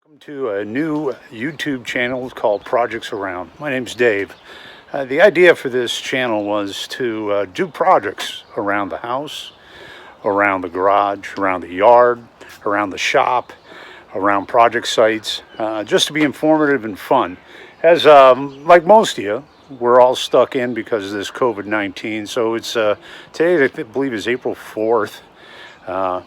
Welcome to a new YouTube channel called Projects Around. My name's Dave. The idea for this channel was to do projects around the house, around the garage, around the yard, around the shop, around project sites, just to be informative and fun. As like most of you, we're all stuck in because of this COVID-19. So it's today, I believe, is April 4th.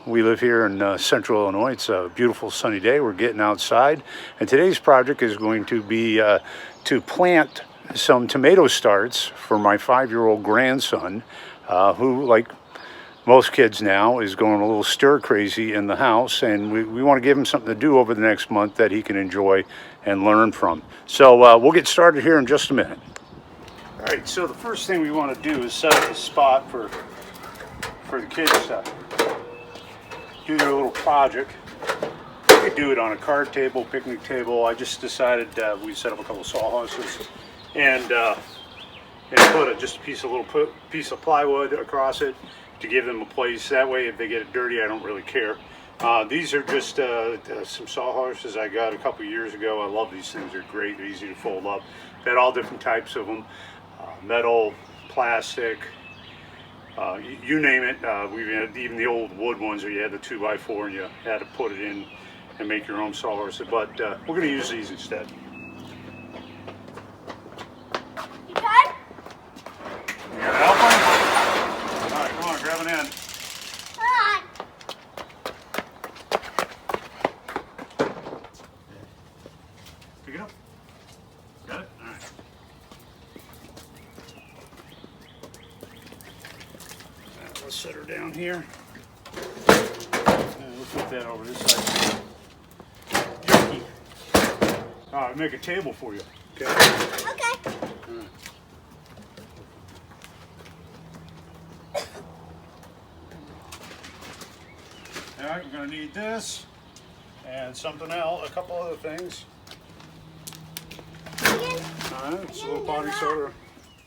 We live here in central Illinois. It's a beautiful sunny day. We're getting outside. And today's project is going to be to plant some tomato starts for my 5-year-old grandson, who, like most kids now, is going a little stir crazy in the house. And we want to give him something to do over the next month that he can enjoy and learn from. So we'll get started here in just a minute. All right, so the first thing we want to do is set up a spot for the kids to do their little project. You could do it on a card table, picnic table. I just decided we set up a couple sawhorses and put just a piece of plywood across it to give them a place. That way, if they get it dirty, I don't really care. These are just some sawhorses I got a couple years ago. I love these things. They're great. They're easy to fold up. Got all different types of them: metal, plastic. You name it. We've had even the old wood ones where you had the 2x4 and you had to put it in and make your own sawhorse. But we're going to use these instead. You tired? You got help on? All right, come on, grab an end. Come on. Pick it up. Got it? All right. Let's set her down here. And we'll put that over this side. Jerky. All right, make a table for you. Okay. Okay. All right, we're going to need this and something else, a couple other things. All right, it's a little potting soda.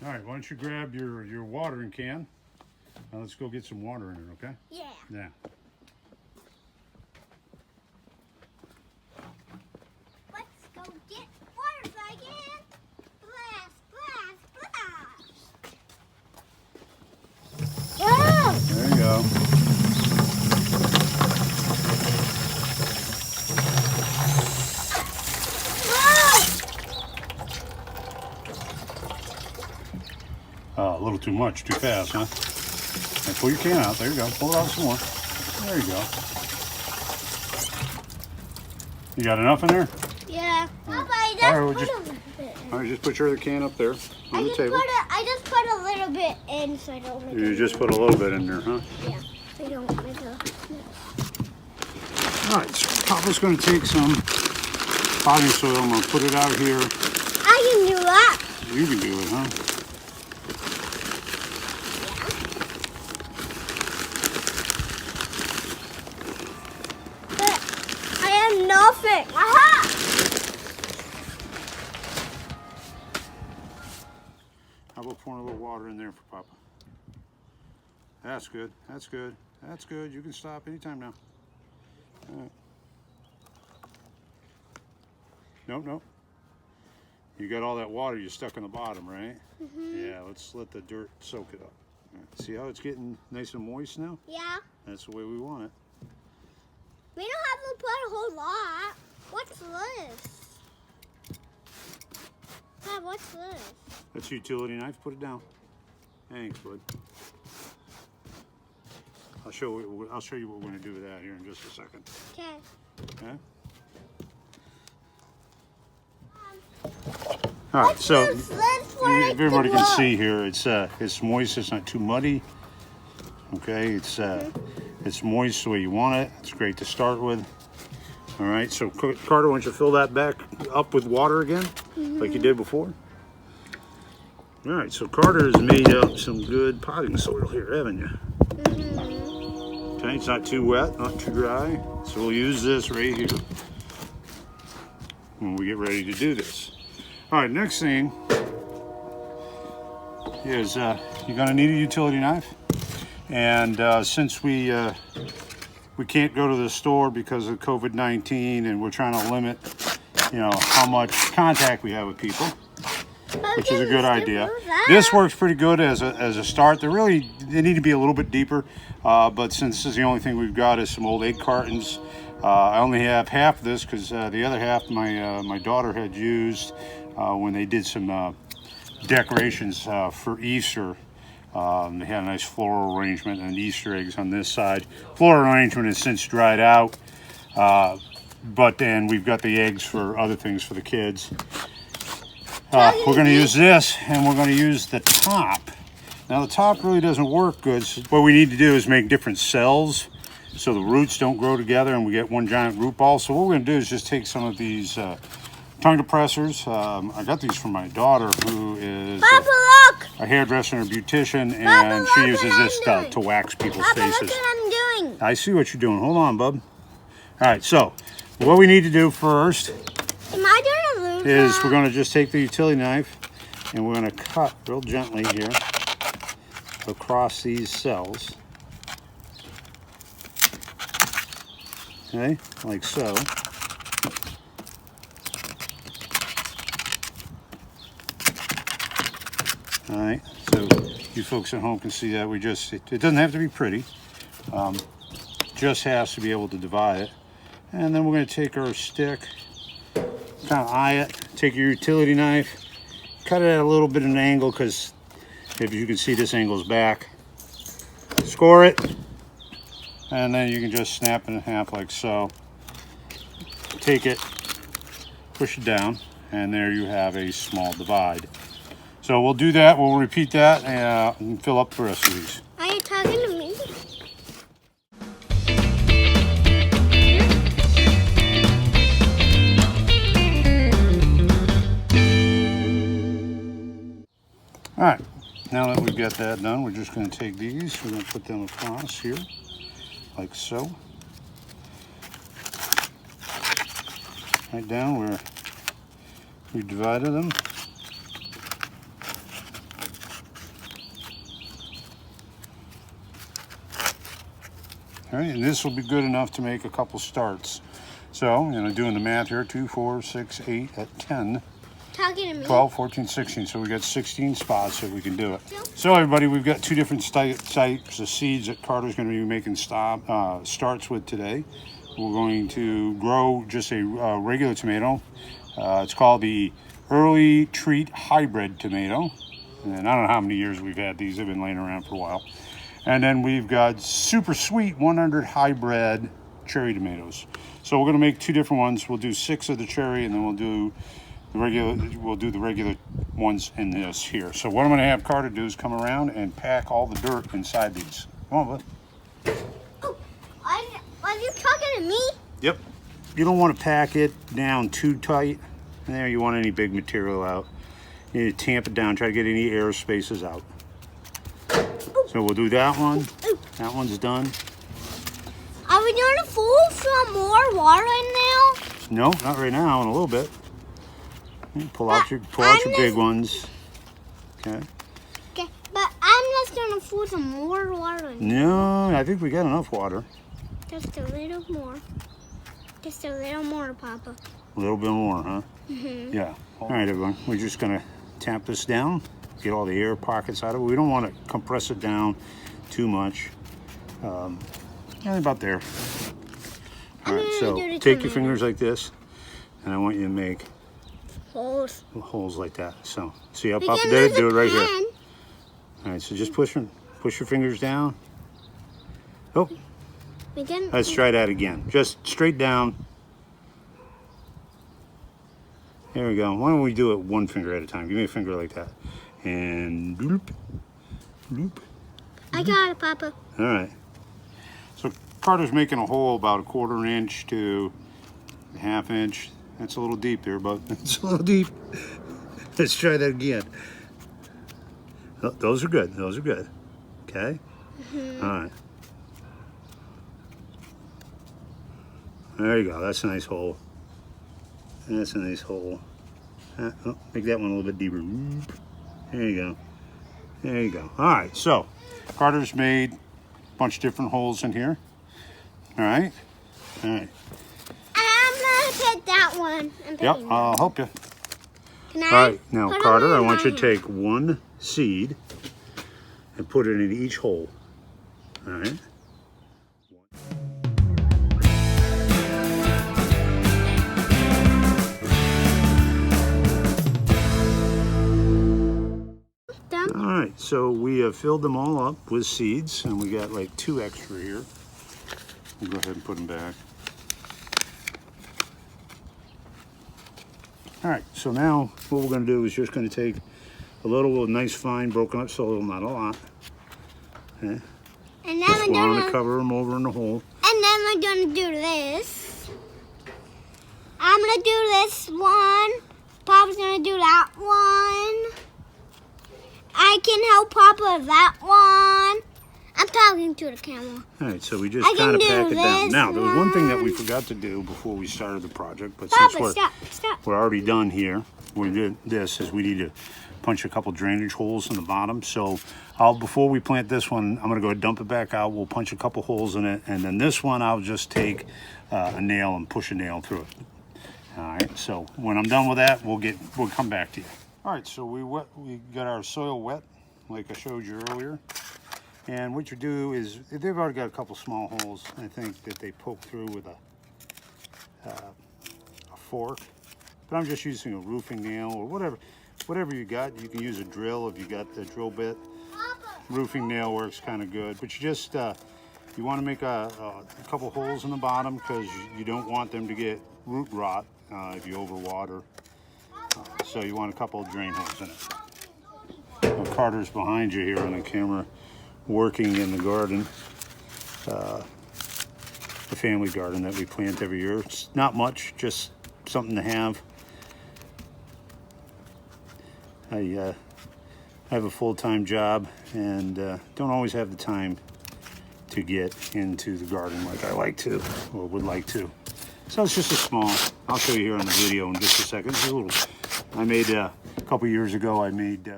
All right, why don't you grab your watering can? Now let's go get some water in it, okay? Yeah. Yeah. Let's go get water so I can blast, blast, blast. Yeah. There you go. Oh, a little too much, too fast, huh? And pull your can out. There you go. Pull it out some more. There you go. You got enough in there? Yeah. Papa, I All right, we'll put just- a little bit in. All right, just put your other can up there on the table. I just put a little bit in so I don't make You just put a little bit in there, huh? Yeah. So I don't make a mess. All right, so Papa's going to take some potting soil. I'm going to put it out here. I can do that. You can do it, huh? But I have nothing. Aha! How about pouring a little water in there for Papa? That's good. That's good. That's good. You can stop anytime now. All right. Nope, nope. You got all that water you stuck on the bottom, right? Mm-hmm. Yeah, let's let the dirt soak it up. All right. See how it's getting nice and moist now? Yeah. That's the way we want it. We don't have to put a whole lot. What's this? Dad, what's this? That's a utility knife. Put it down. Thanks, bud. I'll show you what we're going to do with that here in just a second. Okay. Okay? All right, so everybody can see here, it's moist. It's not too muddy. Okay, it's moist the way you want it. It's great to start with. All right, so Carter, why don't you fill that back up with water again, like you did before? All right, so Carter has made up some good potting soil here, haven't you? Okay, it's not too wet, not too dry. So we'll use this right here when we get ready to do this. All right, next thing is you're gonna need a utility knife. And since we we can't go to the store because of COVID-19, and we're trying to limit, you know, how much contact we have with people, which is a good idea. This works pretty good as a start. They need to be a little bit deeper, but since this is the only thing we've got is some old egg cartons, I only have half of this because the other half my daughter had used when they did some decorations for Easter. They had a nice floral arrangement and Easter eggs on this side. Floral arrangement has since dried out, but then we've got the eggs for other things for the kids. We're going to use this, and we're going to use the top. Now the top really doesn't work good. So what we need to do is make different cells so the roots don't grow together and we get one giant root ball. So what we're going to do is just take some of these tongue depressors. I got these from my daughter, who is a hairdresser and a beautician, and she uses this to wax people's faces. Look what I'm doing. I see what you're doing. Hold on, bub. All right, so what we need to do first Am I doing a loser? is we're going to just take the utility knife and we're going to cut real gently here across these cells. Okay, like so. All right, so you folks at home can see that it doesn't have to be pretty, just has to be able to divide it. And then we're going to take our stick, kind of eye it, take your utility knife, cut it at a little bit of an angle, because if you can see, this angle's back. Score it, and then you can just snap it in half like so. Take it, push it down, and there you have a small divide. So we'll do that, we'll repeat that, and fill up the rest of these. Are you talking to me? All right, now that we've got that done, we're just going to take these, we're going to put them across here, like so. Right down where we divided them. All right, and this will be good enough to make a couple starts. So, you know, doing the math here, 2, 4, 6, 8, at 10. Talking to me? 12, 14, 16. So we got 16 spots that we can do it. So everybody, we've got two different types of seeds that Carter's going to be making starts with today. We're going to grow just a regular tomato. It's called the Early Treat Hybrid Tomato. And I don't know how many years we've had these. They've been laying around for a while. And then we've got super sweet 100 hybrid cherry tomatoes. So we're going to make two different ones. We'll do 6 of the cherry, and then we'll do the regular ones in this here. So what I'm going to have Carter do is come around and pack all the dirt inside these. Come on, bud. Oh, are you talking to me? Yep. You don't want to pack it down too tight. There, you want any big material out. You need to tamp it down. Try to get any air spaces out. So we'll do that one. That one's done. Are we going to fool some more water in now? No, not right now. In a little bit. Pull out your big ones. Okay. Okay, but I'm just going to fool some more water in. No, I think we got enough water. Just a little more. Just a little more, Papa. A little bit more, huh? Mm-hmm. Yeah. All right, everyone. We're just going to tamp this down. Get all the air pockets out of it. We don't want to compress it down too much. Only about there. All right, so take your fingers like this, and I want you to make holes like that. So see how Papa did it? Do it right here. All right, so just push your fingers down. Oh, let's try that again. Just straight down. There we go. Why don't we do it one finger at a time? Give me a finger like that. And bloop, bloop. I got it, Papa. All right. So Carter's making a hole about 1/4 inch to 1/2 inch. That's a little deep there, but it's a little deep. Let's try that again. Oh, those are good. Those are good. Okay. All right. There you go. That's a nice hole. That's a nice hole. Oh, make that one a little bit deeper. There you go. There you go. All right, so Carter's made a bunch of different holes in here. All right? All right. I'm gonna pick that one. Yep, I'll help you. Can I? All right, now put Carter, them I in want you my to take one seed and put it in each hole. All right? Done? All right, so we have filled them all up with seeds, and we got like 2 extra here. We'll go ahead and put them back. All right, so now what we're going to do is just going to take a little nice fine broken up soil, not a lot. Okay. And then Just we're want gonna. to cover them over in the hole. And then we're gonna do this. I'm gonna do this one. Papa's gonna do that one. I can help Papa with that one. I'm talking to the camera. All right, so we just I kind of can pack do it down. this Now, there was one thing that we one. forgot to do before we started the project, but Papa, since stop. we're already done here, we did this is we need to punch a couple drainage holes in the bottom. So before we plant this one, I'm gonna go dump it back out. We'll punch a couple holes in it, and then this one I'll just take a nail and push a nail through it. All right, so when I'm done with that, we'll come back to you. All right, so we got our soil wet, like I showed you earlier. And what you do is, they've already got a couple small holes, I think, that they poke through with a fork. But I'm just using a roofing nail or whatever you got. You can use a drill if you got the drill bit. Roofing nail works kind of good. But you just, you want to make a couple holes in the bottom because you don't want them to get root rot if you overwater. So you want a couple of drain holes in it. Well, Carter's behind you here on the camera, working in the garden, the family garden that we plant every year. It's not much, just something to have. I have a full-time job and don't always have the time to get into the garden like I like to or would like to. So it's just a small, I'll show you here on the video in just a second. It's a little, I made a couple years ago, I made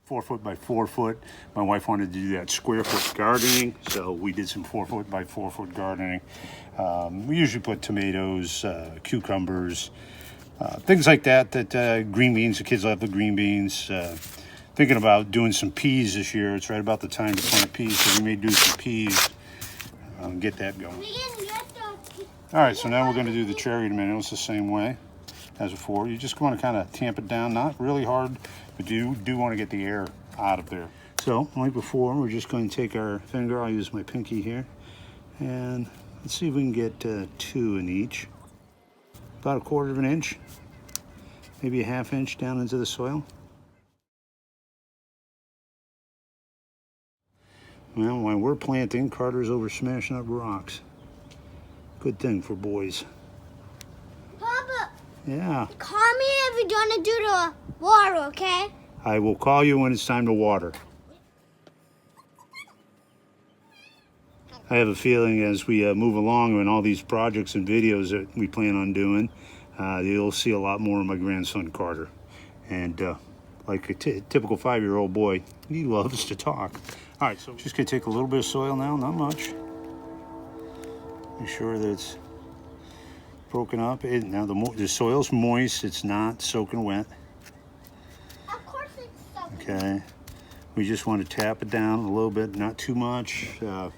4 foot by 4 foot. My wife wanted to do that square foot gardening, so we did some 4 foot by 4 foot gardening. We usually put tomatoes, cucumbers, things like that. Green beans, the kids love the green beans. Thinking about doing some peas this year. It's right about the time to plant peas, so we may do some peas and get that going. All right, so now we're going to do the cherry tomatoes the same way as before. You just want to kind of tamp it down, not really hard, but you do want to get the air out of there. So, like before, we're just going to take our finger, I'll use my pinky here, and let's see if we can get 2 in each. About 1/4 of an inch, maybe a 1/2 inch down into the soil. Well, when we're planting, Carter's over smashing up rocks. Good thing for boys. Papa, Yeah. call me if you're gonna do the water, okay? I will call you when it's time to water. I have a feeling as we move along in all these projects and videos that we plan on doing, you'll see a lot more of my grandson Carter. And like a typical 5-year-old boy, he loves to talk. All right, so just gonna take a little bit of soil now, not much. Make sure that it's broken up. Now the soil's moist, it's not soaking wet. Of course it's soaking. Okay, we just want to tap it down a little bit, not too much. You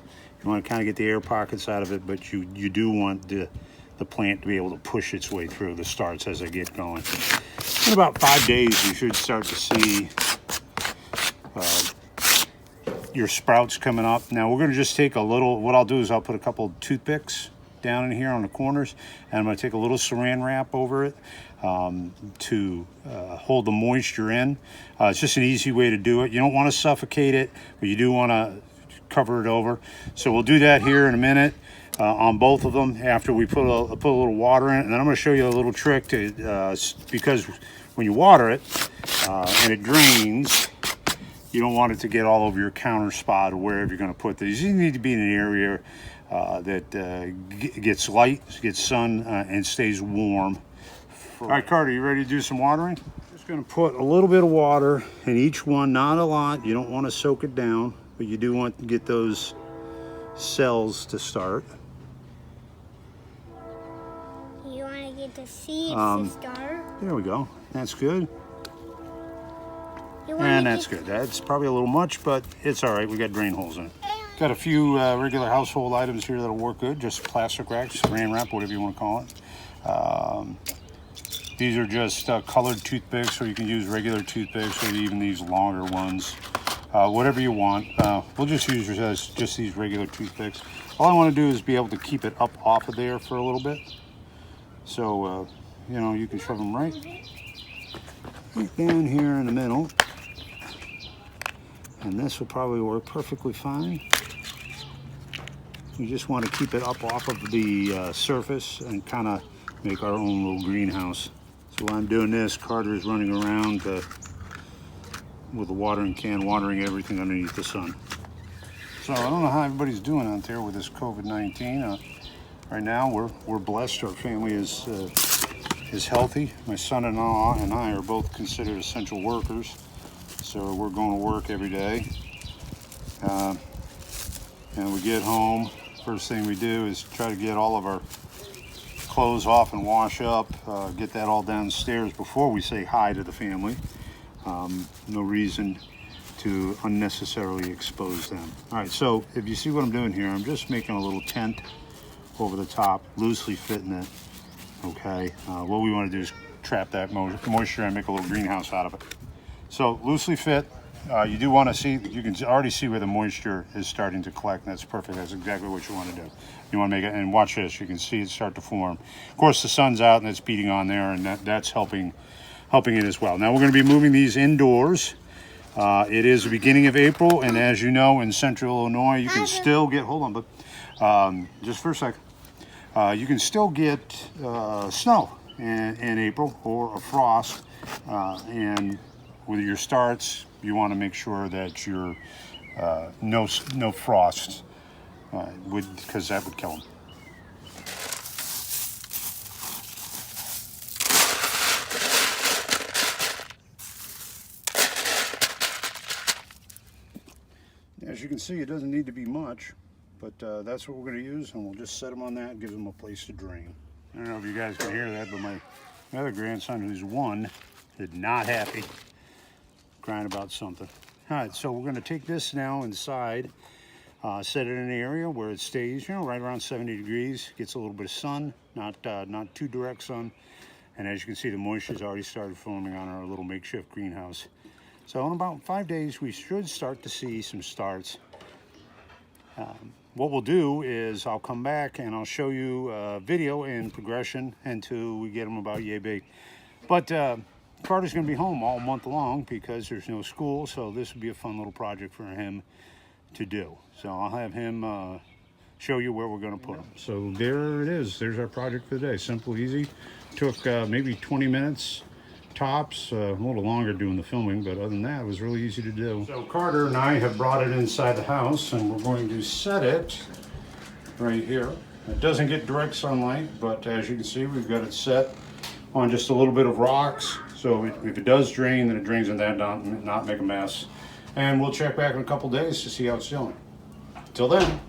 want to kind of get the air pockets out of it, but you do want the plant to be able to push its way through the starts as they get going. In about 5 days, you should start to see your sprouts coming up. Now we're going to just take a little, what I'll do is I'll put a couple toothpicks down in here on the corners, and I'm going to take a little saran wrap over it to hold the moisture in. It's just an easy way to do it. You don't want to suffocate it, but you do want to cover it over. So we'll do that here in a minute on both of them after we put a little water in it. And then I'm going to show you a little trick to because when you water it and it drains, you don't want it to get all over your counter spot or wherever you're going to put these. You need to be in an area that gets light, gets sun, and stays warm. All right, Carter, you ready to do some watering? Just going to put a little bit of water in each one, not a lot. You don't want to soak it down, but you do want to get those cells to start. get to see it's the star. There we go. That's good. You want And me that's to- good. That's probably a little much, but it's all right. We got drain holes in it. Got a few regular household items here that'll work good. Just plastic racks, saran wrap, whatever you want to call it. These are just colored toothpicks, or you can use regular toothpicks, or even these longer ones. Whatever you want. We'll just use just these regular toothpicks. All I want to do is be able to keep it up off of there for a little bit. So, you know, you can shove them right down here in the middle. And this will probably work perfectly fine. We just want to keep it up off of the surface and kind of make our own little greenhouse. So while I'm doing this, Carter's running around with a watering can, watering everything underneath the sun. So I don't know how everybody's doing out there with this COVID-19. Right now, we're blessed. Our family is healthy. My son-in-law and I are both considered essential workers, so we're going to work every day. And we get home. First thing we do is try to get all of our clothes off and wash up. Get that all downstairs before we say hi to the family. No reason to unnecessarily expose them. All right, so if you see what I'm doing here, I'm just making a little tent over the top, loosely fitting it. Okay, what we want to do is trap that moisture and make a little greenhouse out of it. So loosely fit. You do want to see, you can already see where the moisture is starting to collect, and that's perfect. That's exactly what you want to do. You want to make it, and watch this, you can see it start to form. Of course, the sun's out and it's beating on there, and that's helping it as well. Now we're going to be moving these indoors. It is the beginning of April, and as you know, in central Illinois, you can still get, hold on, but just for a second, you can still get snow in April, or a frost, and with your starts, you want to make sure that you're no frost, because that would kill them. As you can see, it doesn't need to be much, but that's what we're going to use, and we'll just set them on that and give them a place to drain. I don't know if you guys can hear that, but my other grandson, who's 1, is not happy, crying about something. All right, so we're going to take this now inside, set it in an area where it stays, you know, right around 70 degrees, gets a little bit of sun, not too direct sun, and as you can see, the moisture's already started forming on our little makeshift greenhouse. So in about 5 days, we should start to see some starts. What we'll do is I'll come back and I'll show you a video in progression until we get them about yay big. But Carter's going to be home all month long because there's no school, so this would be a fun little project for him to do. So I'll have him show you where we're going to put them. So there it is. There's our project for the day. Simple, easy. Took maybe 20 minutes. Tops, a little longer doing the filming, but other than that, it was really easy to do. So Carter and I have brought it inside the house, and we're going to set it right here. It doesn't get direct sunlight, but as you can see, we've got it set on just a little bit of rocks. So if it does drain, then it drains in that, not make a mess. And we'll check back in a couple days to see how it's doing. Till then.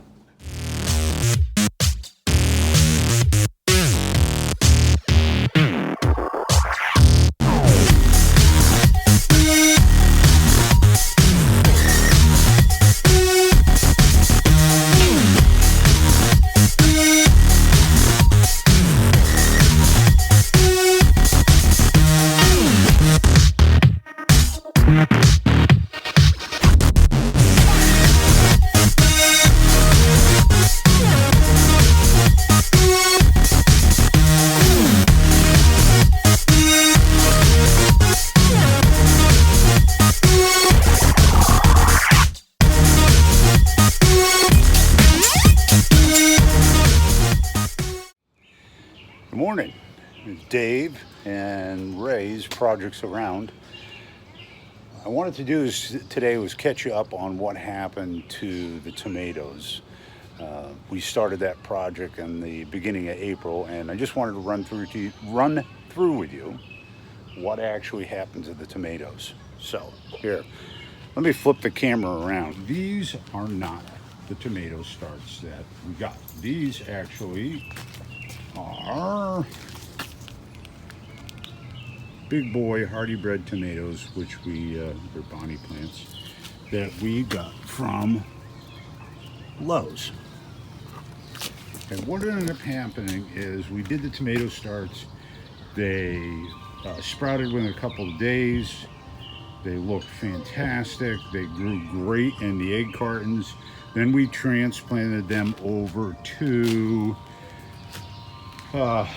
Good morning. It's Dave and Ray's Projects Around. I wanted to do today was catch you up on what happened to the tomatoes. We started that project in the beginning of April, and I just wanted to run through with you what actually happened to the tomatoes. So here, let me flip the camera around. These are not the tomato starts that we got. These actually are big boy hardy bred tomatoes, which they're Bonnie plants, that we got from Lowe's. And what ended up happening is we did the tomato starts. They sprouted within a couple of days. They looked fantastic. They grew great in the egg cartons. Then we transplanted them over to foam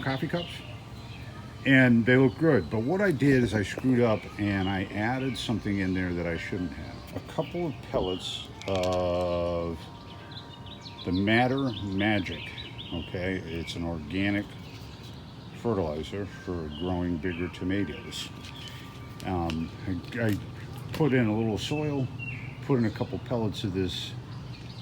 coffee cups, and they look good. But what I did is I screwed up and I added something in there that I shouldn't have. A couple of pellets of the Matter Magic. Okay, it's an organic fertilizer for growing bigger tomatoes. I put in a little soil, put in a couple pellets of this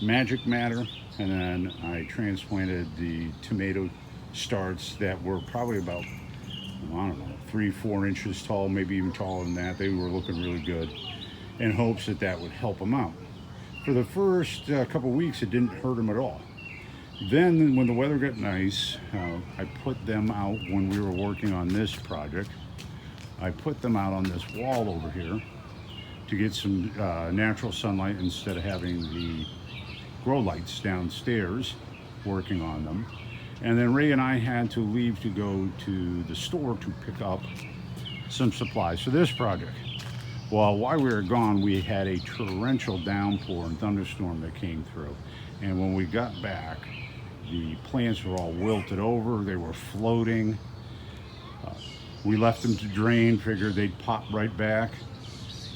Magic Matter, and then I transplanted the tomato starts that were probably about, I don't know, 3-4 inches tall, maybe even taller than that. They were looking really good, in hopes that that would help them out. For the first couple weeks, it didn't hurt them at all. Then when the weather got nice, I put them out when we were working on this project. I put them out on this wall over here to get some natural sunlight instead of having the grow lights downstairs working on them. And then Ray and I had to leave to go to the store to pick up some supplies for this project. Well, while we were gone, we had a torrential downpour and thunderstorm that came through. And when we got back, the plants were all wilted over. They were floating. We left them to drain, figured they'd pop right back.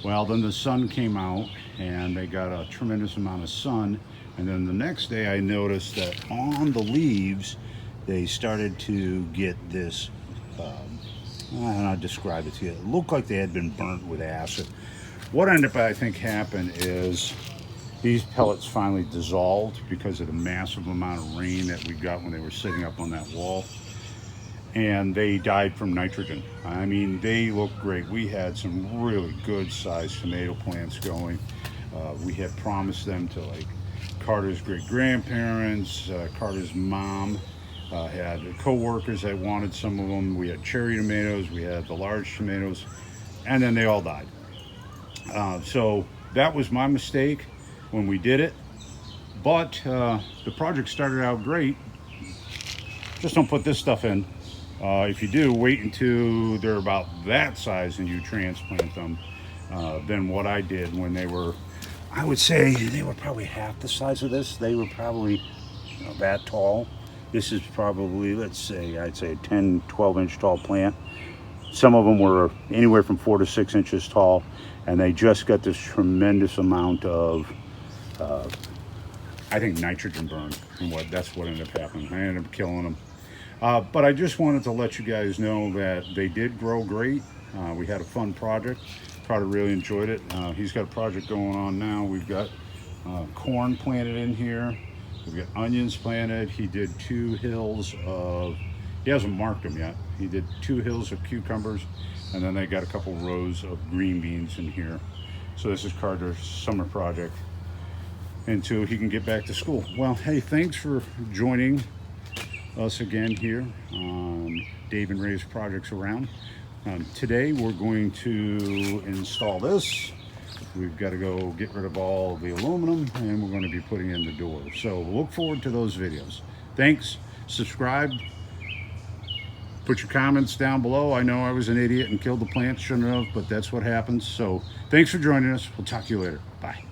Well, then the sun came out and they got a tremendous amount of sun. And then the next day I noticed that on the leaves, they started to get this, I don't know how to describe it to you. It looked like they had been burnt with acid. What ended up, I think, happened is these pellets finally dissolved because of the massive amount of rain that we got when they were sitting up on that wall. And they died from nitrogen. I mean, they look great. We had some really good sized tomato plants going. We had promised them to like Carter's great grandparents, Carter's mom had co-workers that wanted some of them. We had cherry tomatoes, we had the large tomatoes, and then they all died. So that was my mistake when we did it. But the project started out great. Just don't put this stuff in. If you do, wait until they're about that size and you transplant them. Then what I did when they were, I would say they were probably half the size of this. They were probably that tall. This is probably, let's say, I'd say a 10, 12 inch tall plant. Some of them were anywhere from 4 to 6 inches tall, and they just got this tremendous amount of, I think, nitrogen burn. And that's what ended up happening. I ended up killing them. But I just wanted to let you guys know that they did grow great. We had a fun project. Carter really enjoyed it. He's got a project going on now. We've got corn planted in here. We've got onions planted. He did 2 hills of, he hasn't marked them yet. He did 2 hills of cucumbers, and then they got a couple rows of green beans in here. So this is Carter's summer project until he can get back to school. Well, hey, thanks for joining us again here on Dave and Ray's Projects Around. Today we're going to install this. We've got to go get rid of all the aluminum, and we're going to be putting in the door. So look forward to those videos. Thanks. Subscribe. Put your comments down below. I know I was an idiot and killed the plant, shouldn't have, but that's what happens. So thanks for joining us. We'll talk to you later. Bye.